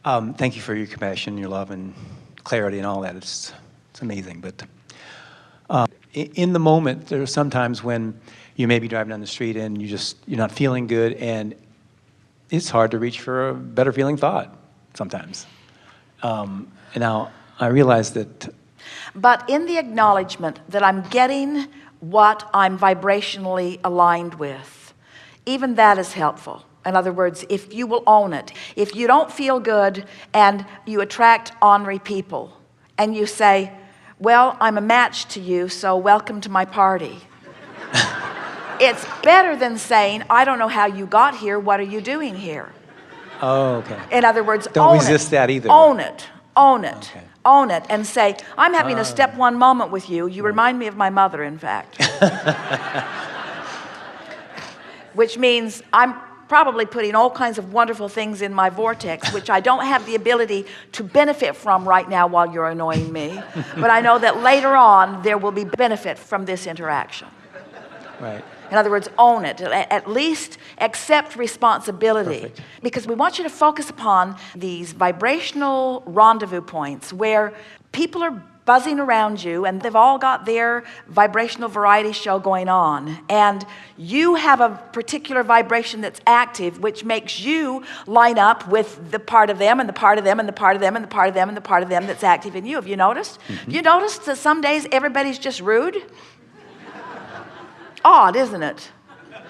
Thank you for your compassion, your love, and clarity, and all that. It's amazing. But in the moment, there are some times when you may be driving down the street and you're not feeling good, and it's hard to reach for a better feeling thought sometimes. And now I realize that. But in the acknowledgement that I'm getting what I'm vibrationally aligned with, even that is helpful. In other words, if you will own it, if you don't feel good and you attract ornery people and you say, well, I'm a match to you, so welcome to my party. It's better than saying, I don't know how you got here, what are you doing here? Oh, okay. In other words, don't resist that either. Own it, own it, okay. Own it, and say, I'm having a step one moment with you. You remind me of my mother, in fact. Which means I'm probably putting all kinds of wonderful things in my vortex, which I don't have the ability to benefit from right now while you're annoying me. But I know that later on, there will be benefit from this interaction. Right. In other words, own it. At least accept responsibility. Perfect. Because we want you to focus upon these vibrational rendezvous points where people are buzzing around you and they've all got their vibrational variety show going on. And you have a particular vibration that's active, which makes you line up with the part of them and the part of them and the part of them and the part of them and the part of them that's active in you. Have you noticed? Mm-hmm. You noticed that some days everybody's just rude? Odd, isn't it?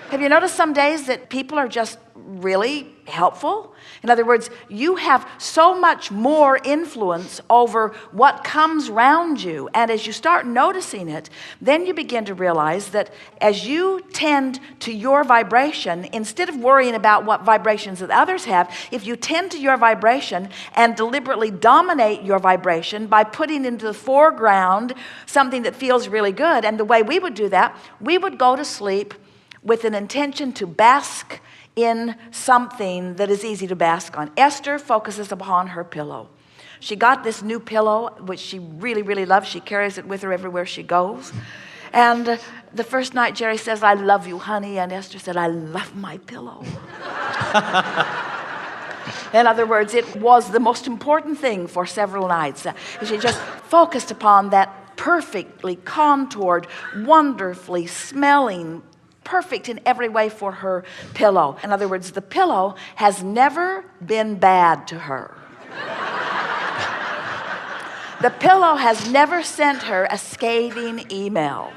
Have you noticed some days that people are just really helpful? In other words, you have so much more influence over what comes around you. And as you start noticing it, then you begin to realize that as you tend to your vibration, instead of worrying about what vibrations that others have, if you tend to your vibration and deliberately dominate your vibration by putting into the foreground something that feels really good, and the way we would do that, we would go to sleep with an intention to bask in something that is easy to bask on. Esther focuses upon her pillow. She got this new pillow, which she really, really loves. She carries it with her everywhere she goes. And the first night, Jerry says, I love you, honey. And Esther said, I love my pillow. In other words, it was the most important thing for several nights. She just focused upon that perfectly contoured, wonderfully smelling, perfect in every way for her pillow. In other words, the pillow has never been bad to her. The pillow has never sent her a scathing email.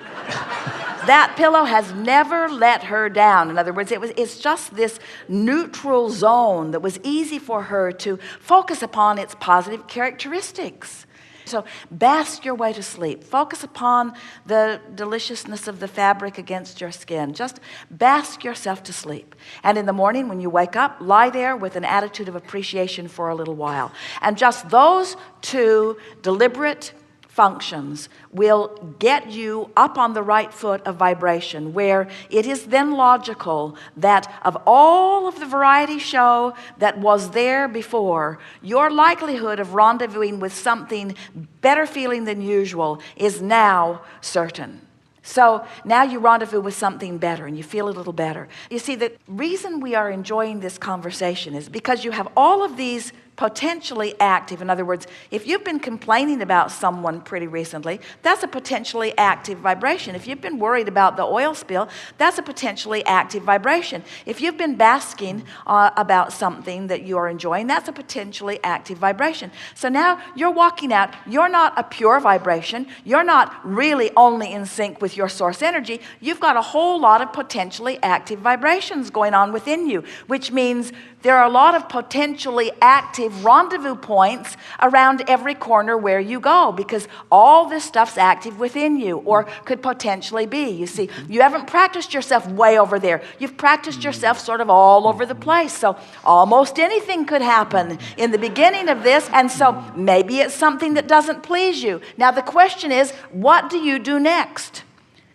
That pillow has never let her down. In other words, it's just this neutral zone that was easy for her to focus upon its positive characteristics. So bask your way to sleep. Focus upon the deliciousness of the fabric against your skin. Just bask yourself to sleep. And in the morning when you wake up, lie there with an attitude of appreciation for a little while. And just those two deliberate functions will get you up on the right foot of vibration, where it is then logical that of all of the variety show that was there before, your likelihood of rendezvousing with something better feeling than usual is now certain. So now you rendezvous with something better and you feel a little better. You see, the reason we are enjoying this conversation is because you have all of these potentially active. In other words, if you've been complaining about someone pretty recently, that's a potentially active vibration. If you've been worried about the oil spill, that's a potentially active vibration. If you've been basking about something that you are enjoying, that's a potentially active vibration. So now you're walking out, you're not a pure vibration, you're not really only in sync with your source energy, you've got a whole lot of potentially active vibrations going on within you, which means there are a lot of potentially active rendezvous points around every corner where you go, because all this stuff's active within you, or could potentially be. You see, you haven't practiced yourself way over there. You've practiced yourself sort of all over the place. So almost anything could happen in the beginning of this, and so maybe it's something that doesn't please you. Now the question is, what do you do next?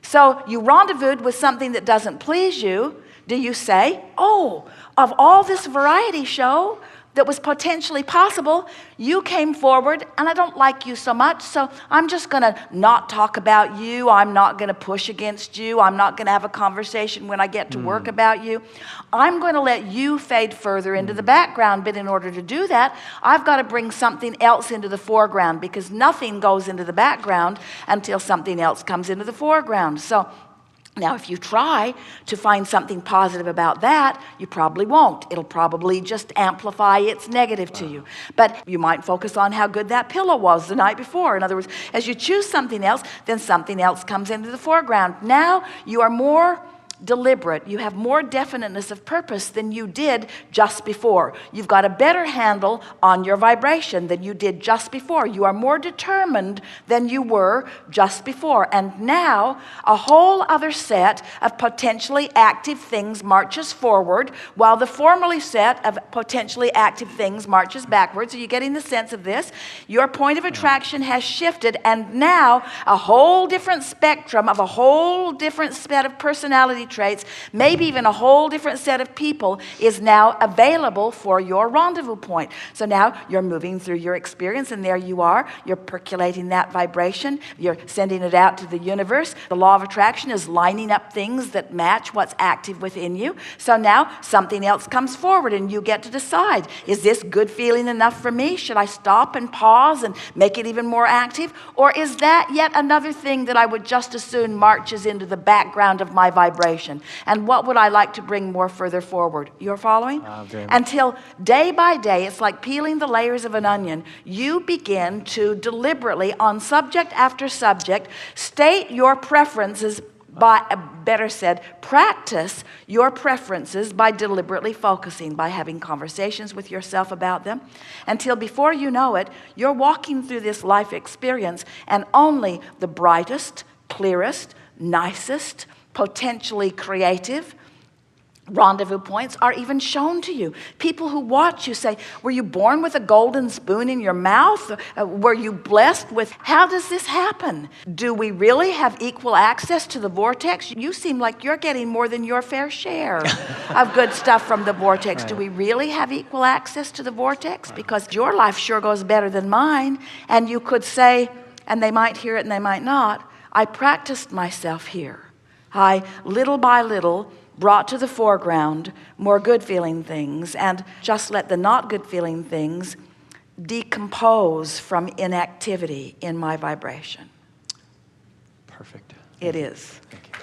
So you rendezvoused with something that doesn't please you. Do you say, oh, of all this variety show, that was potentially possible, you came forward, and I don't like you so much, so I'm just going to not talk about you. I'm not going to push against you. I'm not going to have a conversation when I get to work about you. I'm going to let you fade further into the background, but in order to do that, I've got to bring something else into the foreground, because nothing goes into the background until something else comes into the foreground. So now, if you try to find something positive about that, you probably won't. It'll probably just amplify its negative to you. But you might focus on how good that pillow was the night before. In other words, as you choose something else, then something else comes into the foreground. Now you are more deliberate. You have more definiteness of purpose than you did just before. You've got a better handle on your vibration than you did just before. You are more determined than you were just before. And now a whole other set of potentially active things marches forward, while the formerly set of potentially active things marches backwards. Are you getting the sense of this? Your point of attraction has shifted, and now a whole different spectrum of a whole different set of personality traits, maybe even a whole different set of people, is now available for your rendezvous point. So now you're moving through your experience, and there you are. You're percolating that vibration. You're sending it out to the universe. The law of attraction is lining up things that match what's active within you. So now something else comes forward, and you get to decide, is this good feeling enough for me? Should I stop and pause and make it even more active? Or is that yet another thing that I would just as soon marches into the background of my vibration? And what would I like to bring more further forward? You're following? Until day by day, it's like peeling the layers of an onion. You begin to deliberately, on subject after subject, state your preferences by, better said, practice your preferences by deliberately focusing, by having conversations with yourself about them, until before you know it, you're walking through this life experience, and only the brightest, clearest, nicest, potentially creative rendezvous points are even shown to you. People who watch you say, were you born with a golden spoon in your mouth? Were you blessed with, how does this happen? Do we really have equal access to the vortex? You seem like you're getting more than your fair share of good stuff from the vortex. Do we really have equal access to the vortex? Because your life sure goes better than mine. And you could say, and they might hear it and they might not, I practiced myself here. I, little by little, brought to the foreground more good-feeling things, and just let the not good-feeling things decompose from inactivity in my vibration. Perfect. It is. Thank you.